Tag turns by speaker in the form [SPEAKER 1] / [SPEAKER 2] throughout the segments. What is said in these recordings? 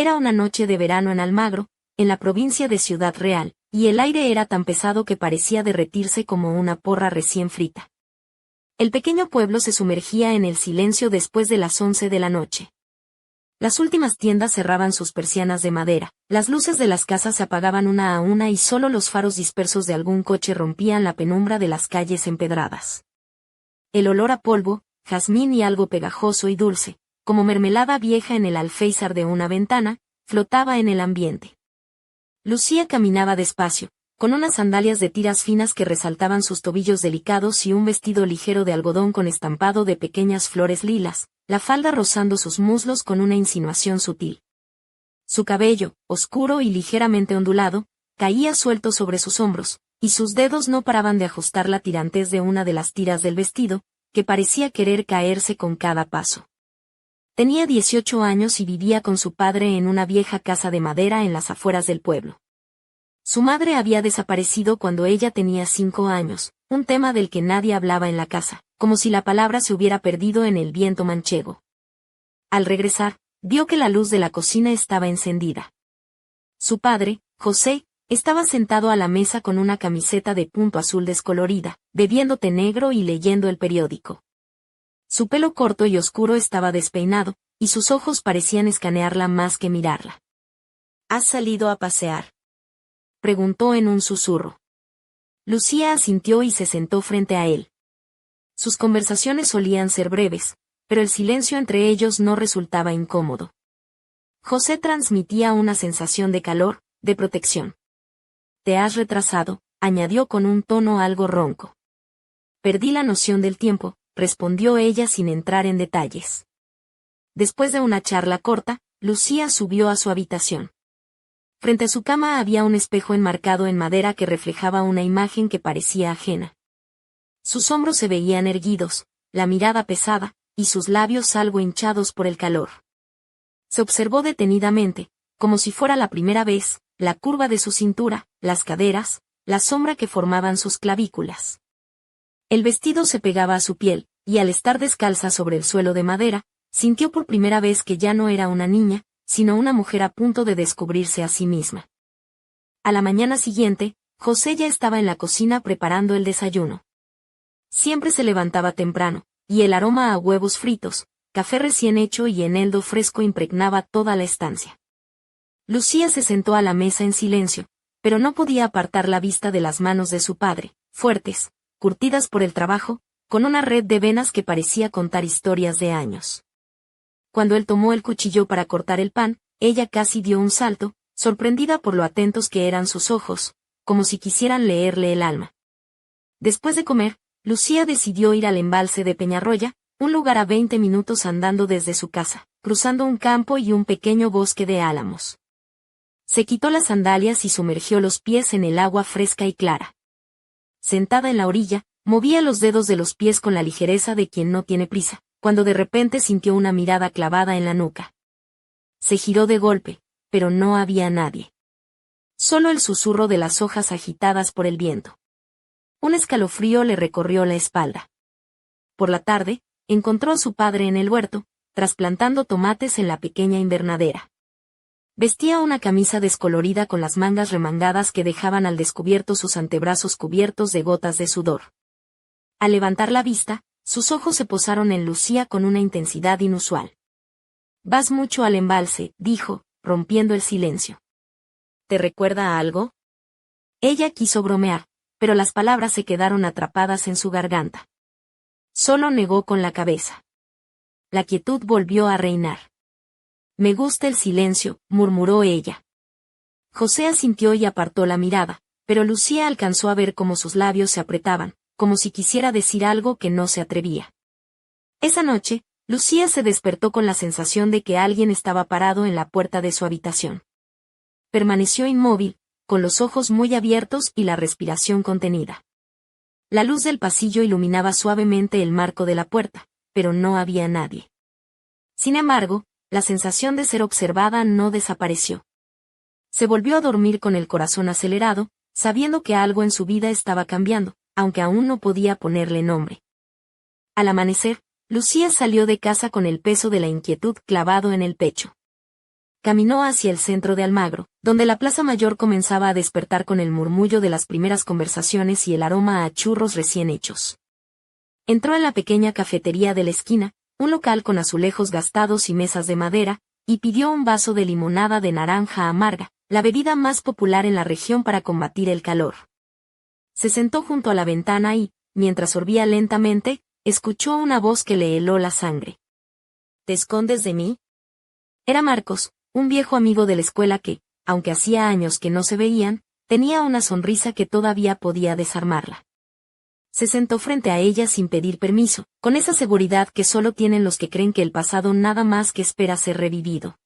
[SPEAKER 1] Era una noche de verano en Almagro, en la provincia de Ciudad Real, y el aire era tan pesado que parecía derretirse como una porra recién frita. El pequeño pueblo se sumergía en el silencio después de las 11 de la noche. Las últimas tiendas cerraban sus persianas de madera, las luces de las casas se apagaban una a una y solo los faros dispersos de algún coche rompían la penumbra de las calles empedradas. El olor a polvo, jazmín y algo pegajoso y dulce, como mermelada vieja en el alféizar de una ventana, flotaba en el ambiente. Lucía caminaba despacio, con unas sandalias de tiras finas que resaltaban sus tobillos delicados y un vestido ligero de algodón con estampado de pequeñas flores lilas, la falda rozando sus muslos con una insinuación sutil. Su cabello, oscuro y ligeramente ondulado, caía suelto sobre sus hombros, y sus dedos no paraban de ajustar la tirantez de una de las tiras del vestido, que parecía querer caerse con cada paso. Tenía 18 años y vivía con su padre en una vieja casa de madera en las afueras del pueblo. Su madre había desaparecido cuando ella tenía 5 años, un tema del que nadie hablaba en la casa, como si la palabra se hubiera perdido en el viento manchego. Al regresar, vio que la luz de la cocina estaba encendida. Su padre, José, estaba sentado a la mesa con una camiseta de punto azul descolorida, bebiendo té negro y leyendo el periódico. Su pelo corto y oscuro estaba despeinado, y sus ojos parecían escanearla más que mirarla. ¿Has salido a pasear?, preguntó en un susurro. Lucía asintió y se sentó frente a él. Sus conversaciones solían ser breves, pero el silencio entre ellos no resultaba incómodo. José transmitía una sensación de calor, de protección. «Te has retrasado», añadió con un tono algo ronco. «Perdí la noción del tiempo», respondió ella sin entrar en detalles. Después de una charla corta, Lucía subió a su habitación. Frente a su cama había un espejo enmarcado en madera que reflejaba una imagen que parecía ajena. Sus hombros se veían erguidos, la mirada pesada, y sus labios algo hinchados por el calor. Se observó detenidamente, como si fuera la primera vez, la curva de su cintura, las caderas, la sombra que formaban sus clavículas. El vestido se pegaba a su piel, y al estar descalza sobre el suelo de madera, sintió por primera vez que ya no era una niña, sino una mujer a punto de descubrirse a sí misma. A la mañana siguiente, José ya estaba en la cocina preparando el desayuno. Siempre se levantaba temprano, y el aroma a huevos fritos, café recién hecho y eneldo fresco impregnaba toda la estancia. Lucía se sentó a la mesa en silencio, pero no podía apartar la vista de las manos de su padre, fuertes, curtidas por el trabajo, con una red de venas que parecía contar historias de años. Cuando él tomó el cuchillo para cortar el pan, ella casi dio un salto, sorprendida por lo atentos que eran sus ojos, como si quisieran leerle el alma. Después de comer, Lucía decidió ir al embalse de Peñarroya, un lugar a 20 minutos andando desde su casa, cruzando un campo y un pequeño bosque de álamos. Se quitó las sandalias y sumergió los pies en el agua fresca y clara. Sentada en la orilla, movía los dedos de los pies con la ligereza de quien no tiene prisa, cuando de repente sintió una mirada clavada en la nuca. Se giró de golpe, pero no había nadie. Solo el susurro de las hojas agitadas por el viento. Un escalofrío le recorrió la espalda. Por la tarde, encontró a su padre en el huerto, trasplantando tomates en la pequeña invernadera. Vestía una camisa descolorida con las mangas remangadas que dejaban al descubierto sus antebrazos cubiertos de gotas de sudor. Al levantar la vista, sus ojos se posaron en Lucía con una intensidad inusual. «Vas mucho al embalse», dijo, rompiendo el silencio. «¿Te recuerda a algo?». Ella quiso bromear, pero las palabras se quedaron atrapadas en su garganta. Solo negó con la cabeza. La quietud volvió a reinar. «Me gusta el silencio», murmuró ella. José asintió y apartó la mirada, pero Lucía alcanzó a ver cómo sus labios se apretaban, como si quisiera decir algo que no se atrevía. Esa noche, Lucía se despertó con la sensación de que alguien estaba parado en la puerta de su habitación. Permaneció inmóvil, con los ojos muy abiertos y la respiración contenida. La luz del pasillo iluminaba suavemente el marco de la puerta, pero no había nadie. Sin embargo, la sensación de ser observada no desapareció. Se volvió a dormir con el corazón acelerado, sabiendo que algo en su vida estaba cambiando, aunque aún no podía ponerle nombre. Al amanecer, Lucía salió de casa con el peso de la inquietud clavado en el pecho. Caminó hacia el centro de Almagro, donde la plaza mayor comenzaba a despertar con el murmullo de las primeras conversaciones y el aroma a churros recién hechos. Entró en la pequeña cafetería de la esquina, un local con azulejos gastados y mesas de madera, y pidió un vaso de limonada de naranja amarga, la bebida más popular en la región para combatir el calor. Se sentó junto a la ventana y, mientras sorbía lentamente, escuchó una voz que le heló la sangre. ¿Te escondes de mí? Era Marcos, un viejo amigo de la escuela que, aunque hacía años que no se veían, tenía una sonrisa que todavía podía desarmarla. Se sentó frente a ella sin pedir permiso, con esa seguridad que solo tienen los que creen que el pasado nada más que espera ser revivido.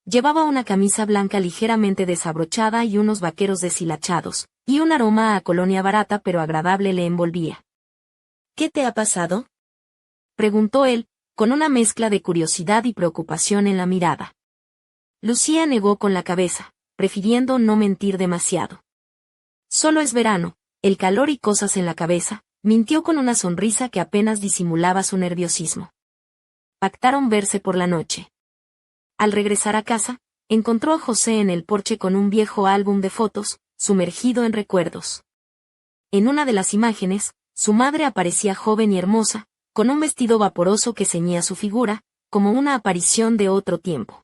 [SPEAKER 1] Llevaba una camisa blanca ligeramente desabrochada y unos vaqueros deshilachados, y un aroma a colonia barata pero agradable le envolvía. ¿Qué te ha pasado?, preguntó él, con una mezcla de curiosidad y preocupación en la mirada. Lucía negó con la cabeza, prefiriendo no mentir demasiado. Solo es verano, el calor y cosas en la cabeza, mintió con una sonrisa que apenas disimulaba su nerviosismo. Pactaron verse por la noche. Al regresar a casa, encontró a José en el porche con un viejo álbum de fotos, sumergido en recuerdos. En una de las imágenes, su madre aparecía joven y hermosa, con un vestido vaporoso que ceñía su figura, como una aparición de otro tiempo.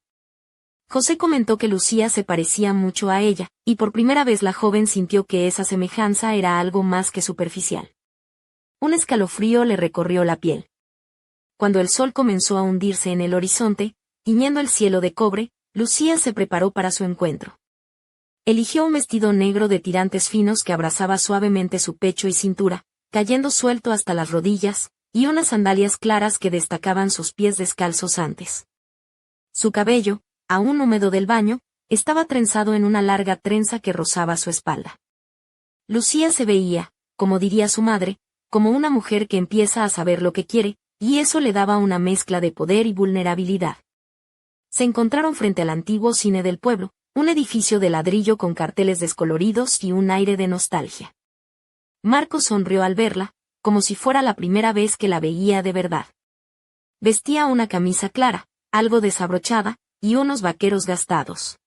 [SPEAKER 1] José comentó que Lucía se parecía mucho a ella, y por primera vez la joven sintió que esa semejanza era algo más que superficial. Un escalofrío le recorrió la piel. Cuando el sol comenzó a hundirse en el horizonte, tiñendo el cielo de cobre, Lucía se preparó para su encuentro. Eligió un vestido negro de tirantes finos que abrazaba suavemente su pecho y cintura, cayendo suelto hasta las rodillas, y unas sandalias claras que destacaban sus pies descalzos antes. Su cabello, aún húmedo del baño, estaba trenzado en una larga trenza que rozaba su espalda. Lucía se veía, como diría su madre, como una mujer que empieza a saber lo que quiere, y eso le daba una mezcla de poder y vulnerabilidad. Se encontraron frente al antiguo cine del pueblo, un edificio de ladrillo con carteles descoloridos y un aire de nostalgia. Marcos sonrió al verla, como si fuera la primera vez que la veía de verdad. Vestía una camisa clara, algo desabrochada, y unos vaqueros gastados.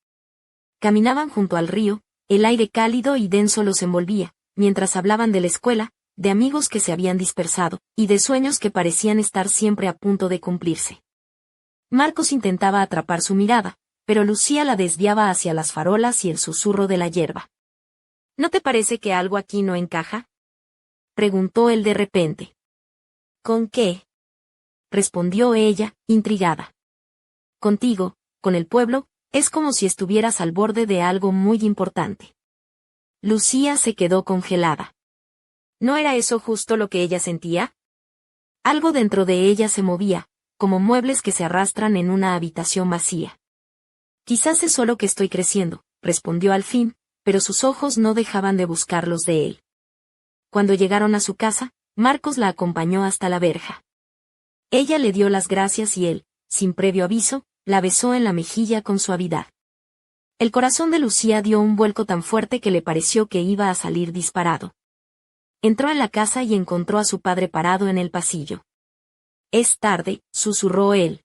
[SPEAKER 1] Caminaban junto al río, el aire cálido y denso los envolvía, mientras hablaban de la escuela, de amigos que se habían dispersado, y de sueños que parecían estar siempre a punto de cumplirse. Marcos intentaba atrapar su mirada, pero Lucía la desviaba hacia las farolas y el susurro de la hierba. ¿No te parece que algo aquí no encaja?, preguntó él de repente. ¿Con qué?, respondió ella, intrigada. Contigo, con el pueblo, es como si estuvieras al borde de algo muy importante. Lucía se quedó congelada. ¿No era eso justo lo que ella sentía? Algo dentro de ella se movía, como muebles que se arrastran en una habitación vacía. Quizás es solo que estoy creciendo, respondió al fin, pero sus ojos no dejaban de buscar los de él. Cuando llegaron a su casa, Marcos la acompañó hasta la verja. Ella le dio las gracias y él, sin previo aviso, la besó en la mejilla con suavidad. El corazón de Lucía dio un vuelco tan fuerte que le pareció que iba a salir disparado. Entró en la casa y encontró a su padre parado en el pasillo. «Es tarde», susurró él.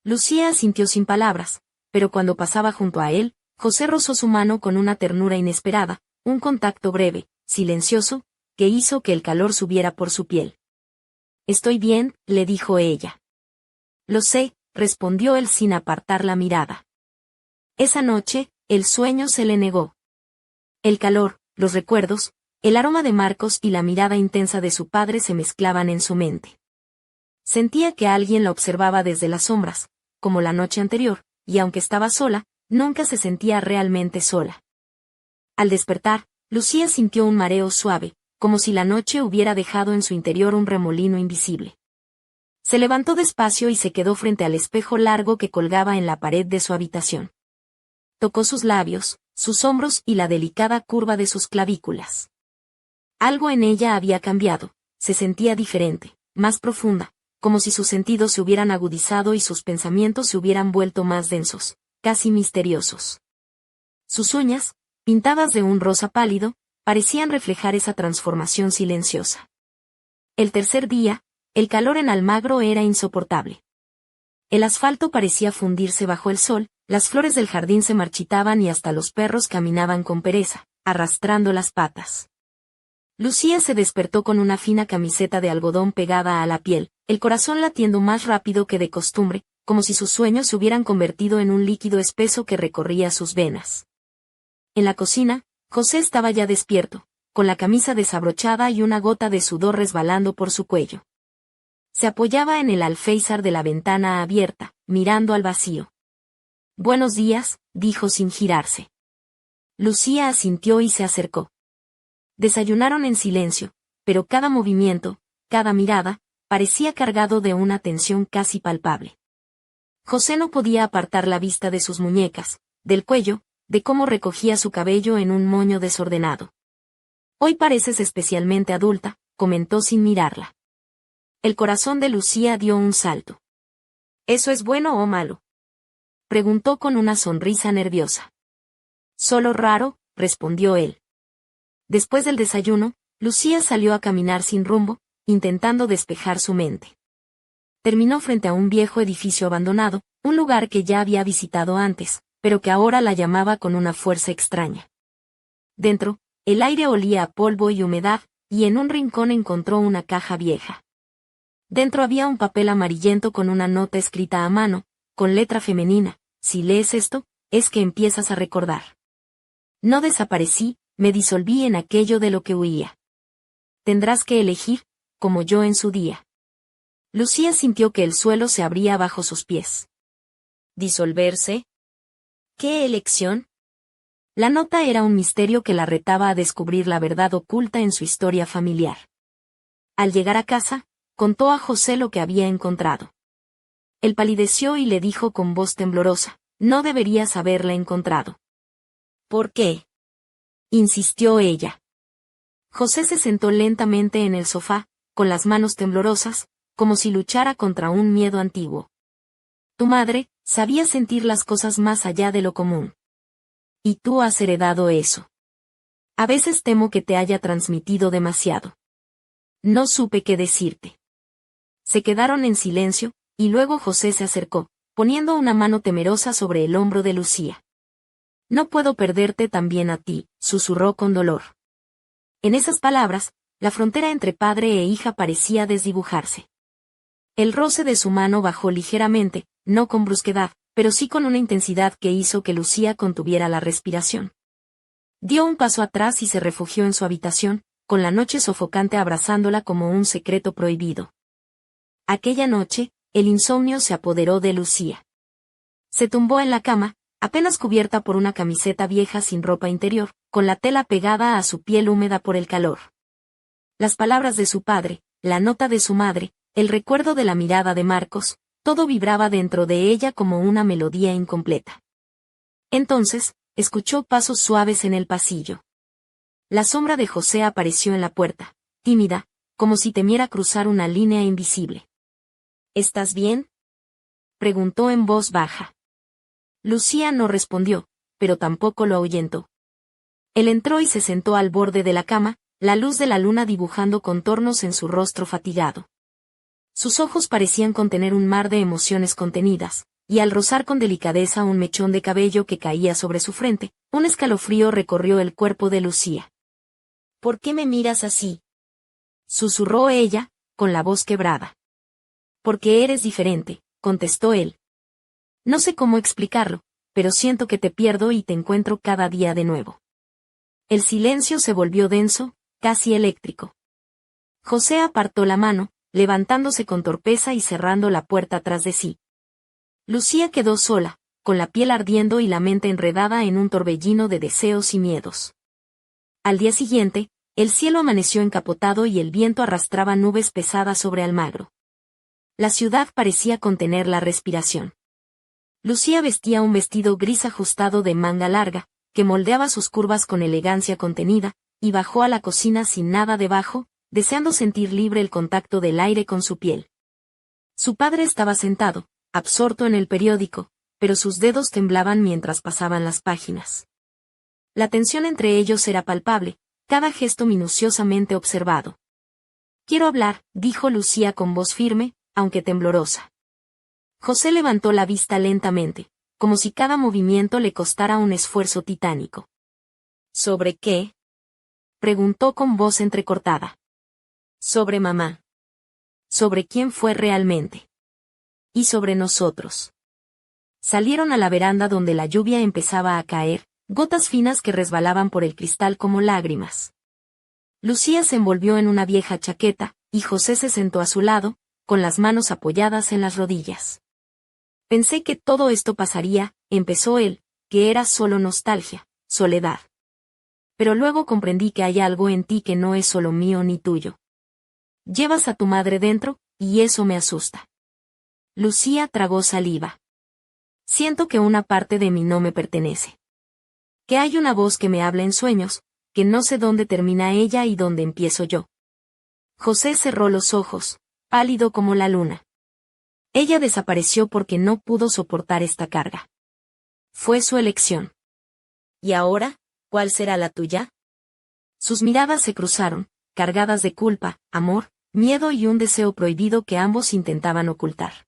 [SPEAKER 1] Lucía asintió sin palabras, pero cuando pasaba junto a él, José rozó su mano con una ternura inesperada, un contacto breve, silencioso, que hizo que el calor subiera por su piel. «Estoy bien», le dijo ella. «Lo sé», respondió él sin apartar la mirada. Esa noche, el sueño se le negó. El calor, los recuerdos, el aroma de Marcos y la mirada intensa de su padre se mezclaban en su mente. Sentía que alguien la observaba desde las sombras, como la noche anterior, y aunque estaba sola, nunca se sentía realmente sola. Al despertar, Lucía sintió un mareo suave, como si la noche hubiera dejado en su interior un remolino invisible. Se levantó despacio y se quedó frente al espejo largo que colgaba en la pared de su habitación. Tocó sus labios, sus hombros y la delicada curva de sus clavículas. Algo en ella había cambiado, se sentía diferente, más profunda, como si sus sentidos se hubieran agudizado y sus pensamientos se hubieran vuelto más densos, casi misteriosos. Sus uñas, pintadas de un rosa pálido, parecían reflejar esa transformación silenciosa. El tercer día, el calor en Almagro era insoportable. El asfalto parecía fundirse bajo el sol, las flores del jardín se marchitaban y hasta los perros caminaban con pereza, arrastrando las patas. Lucía se despertó con una fina camiseta de algodón pegada a la piel, el corazón latiendo más rápido que de costumbre, como si sus sueños se hubieran convertido en un líquido espeso que recorría sus venas. En la cocina, José estaba ya despierto, con la camisa desabrochada y una gota de sudor resbalando por su cuello. Se apoyaba en el alféizar de la ventana abierta, mirando al vacío. «Buenos días», dijo sin girarse. Lucía asintió y se acercó. Desayunaron en silencio, pero cada movimiento, cada mirada, parecía cargado de una tensión casi palpable. José no podía apartar la vista de sus muñecas, del cuello, de cómo recogía su cabello en un moño desordenado. «Hoy pareces especialmente adulta», comentó sin mirarla. El corazón de Lucía dio un salto. «¿Eso es bueno o malo?», preguntó con una sonrisa nerviosa. «Solo raro», respondió él. Después del desayuno, Lucía salió a caminar sin rumbo, intentando despejar su mente. Terminó frente a un viejo edificio abandonado, un lugar que ya había visitado antes, pero que ahora la llamaba con una fuerza extraña. Dentro, el aire olía a polvo y humedad, y en un rincón encontró una caja vieja. Dentro había un papel amarillento con una nota escrita a mano, con letra femenina: «Si lees esto, es que empiezas a recordar. No desaparecí, me disolví en aquello de lo que huía. Tendrás que elegir, como yo en su día». Lucía sintió que el suelo se abría bajo sus pies. ¿Disolverse? ¿Qué elección? La nota era un misterio que la retaba a descubrir la verdad oculta en su historia familiar. Al llegar a casa, contó a José lo que había encontrado. Él palideció y le dijo con voz temblorosa: «No deberías haberla encontrado». «¿Por qué?», insistió ella. José se sentó lentamente en el sofá, con las manos temblorosas, como si luchara contra un miedo antiguo. «Tu madre sabía sentir las cosas más allá de lo común. Y tú has heredado eso. A veces temo que te haya transmitido demasiado». No supe qué decirte. Se quedaron en silencio, y luego José se acercó, poniendo una mano temerosa sobre el hombro de Lucía. «No puedo perderte también a ti», susurró con dolor. En esas palabras, la frontera entre padre e hija parecía desdibujarse. El roce de su mano bajó ligeramente, no con brusquedad, pero sí con una intensidad que hizo que Lucía contuviera la respiración. Dio un paso atrás y se refugió en su habitación, con la noche sofocante abrazándola como un secreto prohibido. Aquella noche, el insomnio se apoderó de Lucía. Se tumbó en la cama, apenas cubierta por una camiseta vieja sin ropa interior, con la tela pegada a su piel húmeda por el calor. Las palabras de su padre, la nota de su madre, el recuerdo de la mirada de Marcos, todo vibraba dentro de ella como una melodía incompleta. Entonces, escuchó pasos suaves en el pasillo. La sombra de José apareció en la puerta, tímida, como si temiera cruzar una línea invisible. «¿Estás bien?», preguntó en voz baja. Lucía no respondió, pero tampoco lo ahuyentó. Él entró y se sentó al borde de la cama, la luz de la luna dibujando contornos en su rostro fatigado. Sus ojos parecían contener un mar de emociones contenidas, y al rozar con delicadeza un mechón de cabello que caía sobre su frente, un escalofrío recorrió el cuerpo de Lucía. «¿Por qué me miras así?», susurró ella, con la voz quebrada. «Porque eres diferente», contestó él. «No sé cómo explicarlo, pero siento que te pierdo y te encuentro cada día de nuevo». El silencio se volvió denso, casi eléctrico. José apartó la mano, levantándose con torpeza y cerrando la puerta tras de sí. Lucía quedó sola, con la piel ardiendo y la mente enredada en un torbellino de deseos y miedos. Al día siguiente, el cielo amaneció encapotado y el viento arrastraba nubes pesadas sobre Almagro. La ciudad parecía contener la respiración. Lucía vestía un vestido gris ajustado de manga larga, que moldeaba sus curvas con elegancia contenida, y bajó a la cocina sin nada debajo, deseando sentir libre el contacto del aire con su piel. Su padre estaba sentado, absorto en el periódico, pero sus dedos temblaban mientras pasaban las páginas. La tensión entre ellos era palpable, cada gesto minuciosamente observado. «Quiero hablar», dijo Lucía con voz firme, aunque temblorosa. José levantó la vista lentamente, como si cada movimiento le costara un esfuerzo titánico. ¿Sobre qué?, preguntó con voz entrecortada. Sobre mamá. Sobre quién fue realmente. Y sobre nosotros. Salieron a la veranda donde la lluvia empezaba a caer, gotas finas que resbalaban por el cristal como lágrimas. Lucía se envolvió en una vieja chaqueta, y José se sentó a su lado, con las manos apoyadas en las rodillas. Pensé que todo esto pasaría, empezó él, que era solo nostalgia, soledad. Pero luego comprendí que hay algo en ti que no es solo mío ni tuyo. Llevas a tu madre dentro, y eso me asusta. Lucía tragó saliva. Siento que una parte de mí no me pertenece. Que hay una voz que me habla en sueños, que no sé dónde termina ella y dónde empiezo yo. José cerró los ojos, pálido como la luna. Ella desapareció porque no pudo soportar esta carga. Fue su elección. ¿Y ahora, cuál será la tuya? Sus miradas se cruzaron, cargadas de culpa, amor, miedo y un deseo prohibido que ambos intentaban ocultar.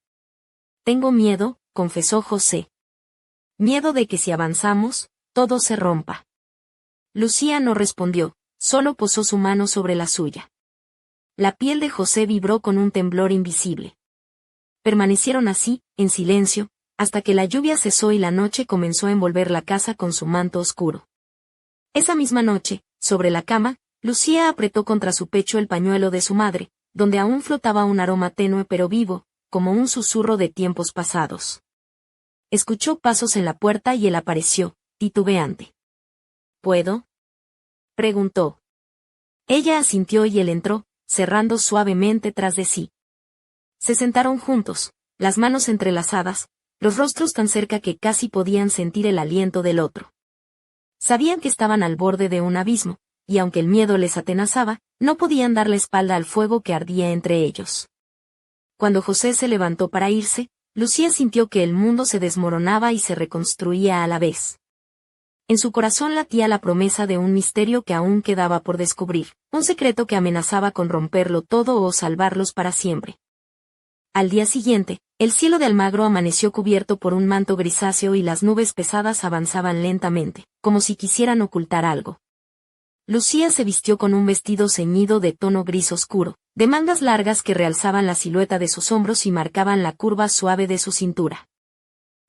[SPEAKER 1] Tengo miedo, confesó José. Miedo de que si avanzamos, todo se rompa. Lucía no respondió, solo posó su mano sobre la suya. La piel de José vibró con un temblor invisible. Permanecieron así, en silencio, hasta que la lluvia cesó y la noche comenzó a envolver la casa con su manto oscuro. Esa misma noche, sobre la cama, Lucía apretó contra su pecho el pañuelo de su madre, donde aún flotaba un aroma tenue pero vivo, como un susurro de tiempos pasados. Escuchó pasos en la puerta y él apareció, titubeante. ¿Puedo?, preguntó. Ella asintió y él entró, cerrando suavemente tras de sí. Se sentaron juntos, las manos entrelazadas, los rostros tan cerca que casi podían sentir el aliento del otro. Sabían que estaban al borde de un abismo, y aunque el miedo les atenazaba, no podían dar la espalda al fuego que ardía entre ellos. Cuando José se levantó para irse, Lucía sintió que el mundo se desmoronaba y se reconstruía a la vez. En su corazón latía la promesa de un misterio que aún quedaba por descubrir, un secreto que amenazaba con romperlo todo o salvarlos para siempre. Al día siguiente, el cielo de Almagro amaneció cubierto por un manto grisáceo y las nubes pesadas avanzaban lentamente, como si quisieran ocultar algo. Lucía se vistió con un vestido ceñido de tono gris oscuro, de mangas largas que realzaban la silueta de sus hombros y marcaban la curva suave de su cintura.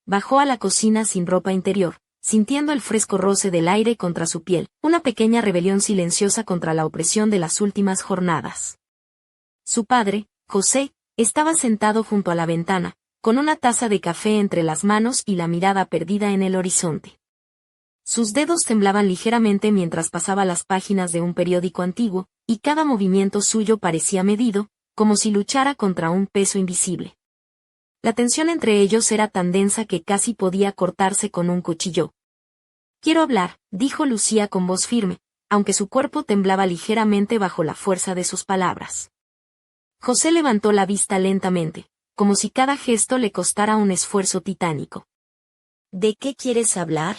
[SPEAKER 1] Bajó a la cocina sin ropa interior, sintiendo el fresco roce del aire contra su piel, una pequeña rebelión silenciosa contra la opresión de las últimas jornadas. Su padre, José, estaba sentado junto a la ventana, con una taza de café entre las manos y la mirada perdida en el horizonte. Sus dedos temblaban ligeramente mientras pasaba las páginas de un periódico antiguo, y cada movimiento suyo parecía medido, como si luchara contra un peso invisible. La tensión entre ellos era tan densa que casi podía cortarse con un cuchillo. «Quiero hablar», dijo Lucía con voz firme, aunque su cuerpo temblaba ligeramente bajo la fuerza de sus palabras. José levantó la vista lentamente, como si cada gesto le costara un esfuerzo titánico. «¿De qué quieres hablar?»,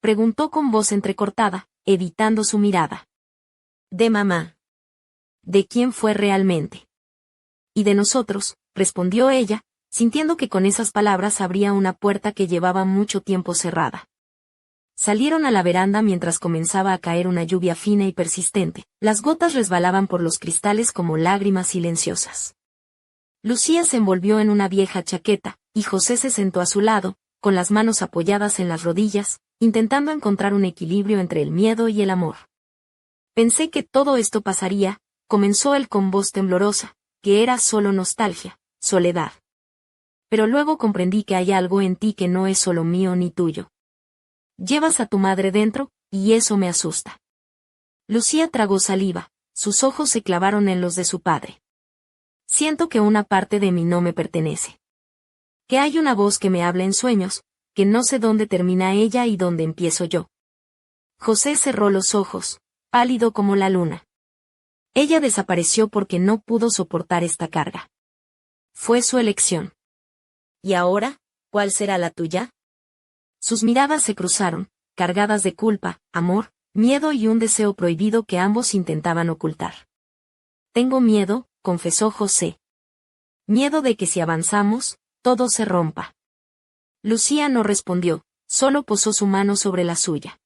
[SPEAKER 1] preguntó con voz entrecortada, evitando su mirada. «De mamá». «¿De quién fue realmente?». «Y de nosotros», respondió ella, sintiendo que con esas palabras abría una puerta que llevaba mucho tiempo cerrada. Salieron a la veranda mientras comenzaba a caer una lluvia fina y persistente, las gotas resbalaban por los cristales como lágrimas silenciosas. Lucía se envolvió en una vieja chaqueta, y José se sentó a su lado, con las manos apoyadas en las rodillas, intentando encontrar un equilibrio entre el miedo y el amor. «Pensé que todo esto pasaría», comenzó él con voz temblorosa, «que era solo nostalgia, soledad. Pero luego comprendí que hay algo en ti que no es solo mío ni tuyo. Llevas a tu madre dentro, y eso me asusta». Lucía tragó saliva, sus ojos se clavaron en los de su padre. «Siento que una parte de mí no me pertenece. Que hay una voz que me habla en sueños, que no sé dónde termina ella y dónde empiezo yo». José cerró los ojos, pálido como la luna. Ella desapareció porque no pudo soportar esta carga. Fue su elección. «¿Y ahora, cuál será la tuya?». Sus miradas se cruzaron, cargadas de culpa, amor, miedo y un deseo prohibido que ambos intentaban ocultar. «Tengo miedo», confesó José. «Miedo de que si avanzamos, todo se rompa». Lucía no respondió, solo posó su mano sobre la suya.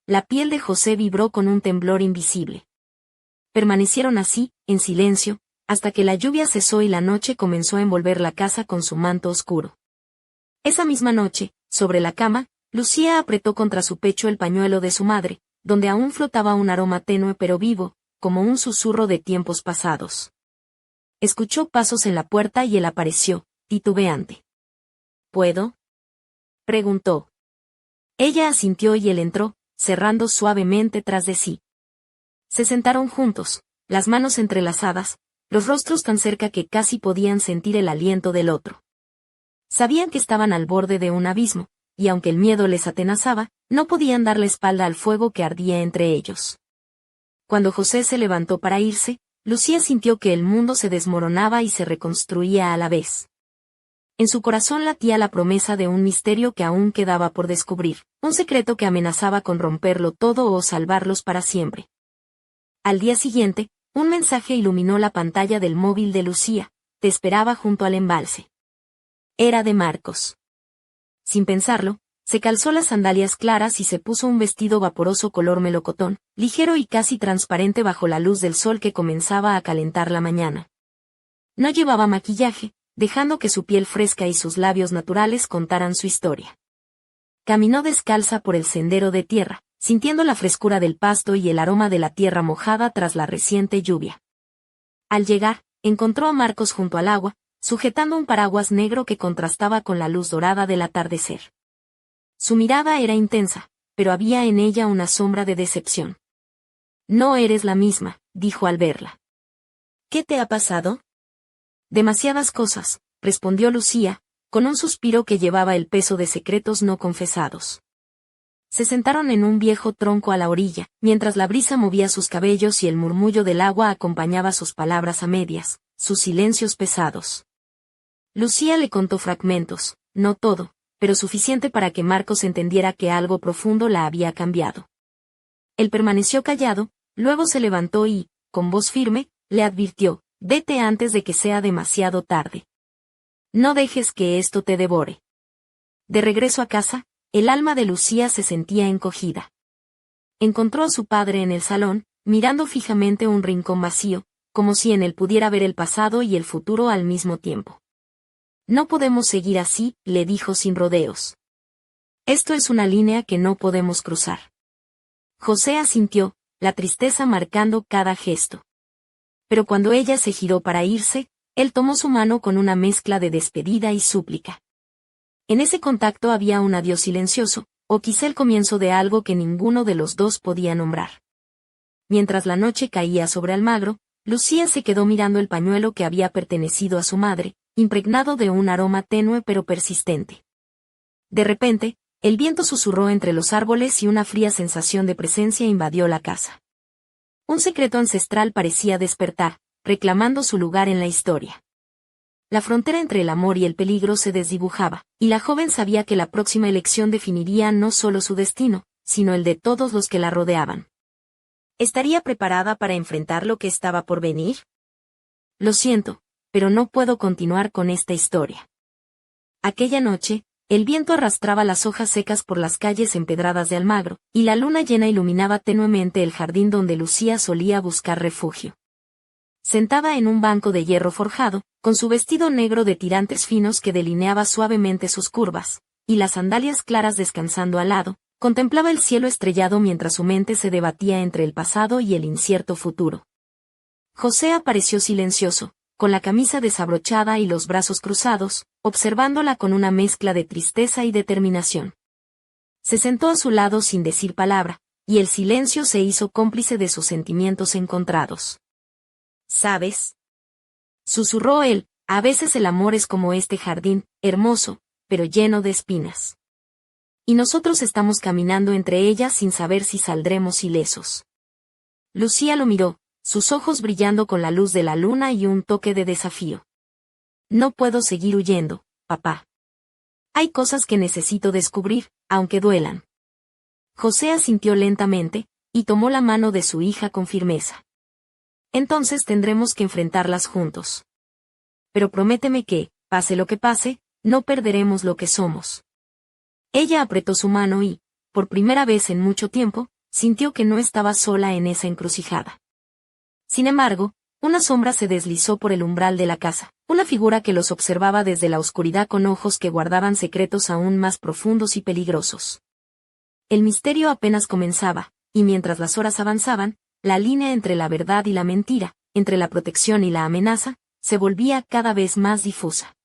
[SPEAKER 1] La piel de José vibró con un temblor invisible. Permanecieron así, en silencio, hasta que la lluvia cesó y la noche comenzó a envolver la casa con su manto oscuro. Esa misma noche, sobre la cama, Lucía apretó contra su pecho el pañuelo de su madre, donde aún flotaba un aroma tenue pero vivo, como un susurro de tiempos pasados. Escuchó pasos en la puerta y él apareció, titubeante. ¿Puedo?, preguntó. Ella asintió y él entró, cerrando suavemente tras de sí. Se sentaron juntos, las manos entrelazadas, los rostros tan cerca que casi podían sentir el aliento del otro. Sabían que estaban al borde de un abismo, y aunque el miedo les atenazaba, no podían dar la espalda al fuego que ardía entre ellos. Cuando José se levantó para irse, Lucía sintió que el mundo se desmoronaba y se reconstruía a la vez. En su corazón latía la promesa de un misterio que aún quedaba por descubrir, un secreto que amenazaba con romperlo todo o salvarlos para siempre. Al día siguiente, un mensaje iluminó la pantalla del móvil de Lucía: te esperaba junto al embalse. Era de Marcos. Sin pensarlo, se calzó las sandalias claras y se puso un vestido vaporoso color melocotón, ligero y casi transparente bajo la luz del sol que comenzaba a calentar la mañana. No llevaba maquillaje, dejando que su piel fresca y sus labios naturales contaran su historia. Caminó descalza por el sendero de tierra, sintiendo la frescura del pasto y el aroma de la tierra mojada tras la reciente lluvia. Al llegar, encontró a Marcos junto al agua, sujetando un paraguas negro que contrastaba con la luz dorada del atardecer. Su mirada era intensa, pero había en ella una sombra de decepción. No eres la misma, dijo al verla. ¿Qué te ha pasado? Demasiadas cosas, respondió Lucía, con un suspiro que llevaba el peso de secretos no confesados. Se sentaron en un viejo tronco a la orilla, mientras la brisa movía sus cabellos y el murmullo del agua acompañaba sus palabras a medias, sus silencios pesados. Lucía le contó fragmentos, no todo, pero suficiente para que Marcos entendiera que algo profundo la había cambiado. Él permaneció callado, luego se levantó y, con voz firme, le advirtió: vete antes de que sea demasiado tarde. No dejes que esto te devore. De regreso a casa, el alma de Lucía se sentía encogida. Encontró a su padre en el salón, mirando fijamente un rincón vacío, como si en él pudiera ver el pasado y el futuro al mismo tiempo. No podemos seguir así, le dijo sin rodeos. Esto es una línea que no podemos cruzar. José asintió, la tristeza marcando cada gesto. Pero cuando ella se giró para irse, él tomó su mano con una mezcla de despedida y súplica. En ese contacto había un adiós silencioso, o quizá el comienzo de algo que ninguno de los dos podía nombrar. Mientras la noche caía sobre Almagro, Lucía se quedó mirando el pañuelo que había pertenecido a su madre, impregnado de un aroma tenue pero persistente. De repente, el viento susurró entre los árboles y una fría sensación de presencia invadió la casa. Un secreto ancestral parecía despertar, reclamando su lugar en la historia. La frontera entre el amor y el peligro se desdibujaba, y la joven sabía que la próxima elección definiría no solo su destino, sino el de todos los que la rodeaban. ¿Estaría preparada para enfrentar lo que estaba por venir? Lo siento, pero no puedo continuar con esta historia. Aquella noche, el viento arrastraba las hojas secas por las calles empedradas de Almagro, y la luna llena iluminaba tenuemente el jardín donde Lucía solía buscar refugio. Sentada en un banco de hierro forjado, con su vestido negro de tirantes finos que delineaba suavemente sus curvas, y las sandalias claras descansando al lado, contemplaba el cielo estrellado mientras su mente se debatía entre el pasado y el incierto futuro. José apareció silencioso, con la camisa desabrochada y los brazos cruzados, observándola con una mezcla de tristeza y determinación. Se sentó a su lado sin decir palabra, y el silencio se hizo cómplice de sus sentimientos encontrados. ¿Sabes?, susurró él, a veces el amor es como este jardín, hermoso, pero lleno de espinas. Y nosotros estamos caminando entre ellas sin saber si saldremos ilesos. Lucía lo miró, sus ojos brillando con la luz de la luna y un toque de desafío. No puedo seguir huyendo, papá. Hay cosas que necesito descubrir, aunque duelan. José asintió lentamente, y tomó la mano de su hija con firmeza. Entonces tendremos que enfrentarlas juntos. Pero prométeme que, pase lo que pase, no perderemos lo que somos. Ella apretó su mano y, por primera vez en mucho tiempo, sintió que no estaba sola en esa encrucijada. Sin embargo, una sombra se deslizó por el umbral de la casa, una figura que los observaba desde la oscuridad con ojos que guardaban secretos aún más profundos y peligrosos. El misterio apenas comenzaba, y mientras las horas avanzaban, la línea entre la verdad y la mentira, entre la protección y la amenaza, se volvía cada vez más difusa.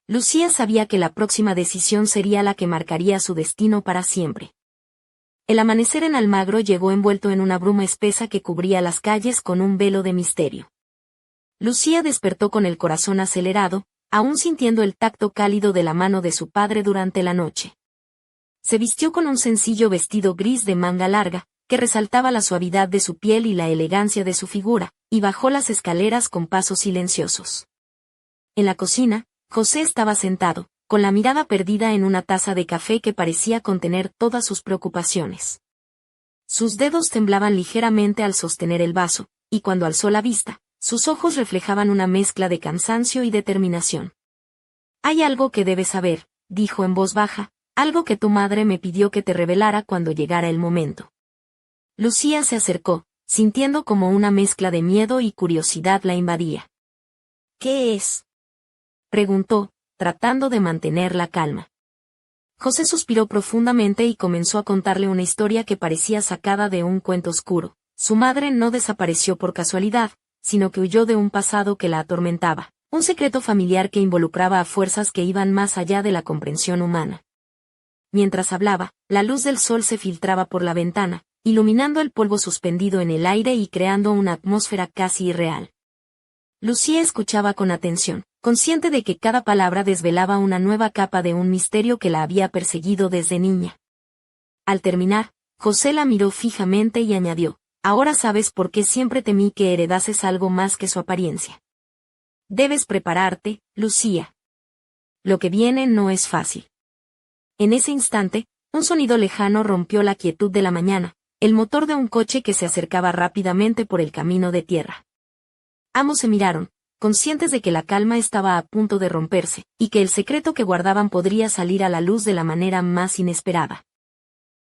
[SPEAKER 1] Lucía sabía que la próxima decisión sería la que marcaría su destino para siempre. El amanecer en Almagro llegó envuelto en una bruma espesa que cubría las calles con un velo de misterio. Lucía despertó con el corazón acelerado, aún sintiendo el tacto cálido de la mano de su padre durante la noche. Se vistió con un sencillo vestido gris de manga larga, que resaltaba la suavidad de su piel y la elegancia de su figura, y bajó las escaleras con pasos silenciosos. En la cocina, José estaba sentado, con la mirada perdida en una taza de café que parecía contener todas sus preocupaciones. Sus dedos temblaban ligeramente al sostener el vaso, y cuando alzó la vista, sus ojos reflejaban una mezcla de cansancio y determinación. «Hay algo que debes saber», dijo en voz baja, «algo que tu madre me pidió que te revelara cuando llegara el momento». Lucía se acercó, sintiendo como una mezcla de miedo y curiosidad la invadía. «¿Qué es?», preguntó, tratando de mantener la calma. José suspiró profundamente y comenzó a contarle una historia que parecía sacada de un cuento oscuro. Su madre no desapareció por casualidad, sino que huyó de un pasado que la atormentaba, un secreto familiar que involucraba a fuerzas que iban más allá de la comprensión humana. Mientras hablaba, la luz del sol se filtraba por la ventana, iluminando el polvo suspendido en el aire y creando una atmósfera casi irreal. Lucía escuchaba con atención, consciente de que cada palabra desvelaba una nueva capa de un misterio que la había perseguido desde niña. Al terminar, José la miró fijamente y añadió, «Ahora sabes por qué siempre temí que heredases algo más que su apariencia. Debes prepararte, Lucía. Lo que viene no es fácil». En ese instante, un sonido lejano rompió la quietud de la mañana, el motor de un coche que se acercaba rápidamente por el camino de tierra. Ambos se miraron, conscientes de que la calma estaba a punto de romperse, y que el secreto que guardaban podría salir a la luz de la manera más inesperada.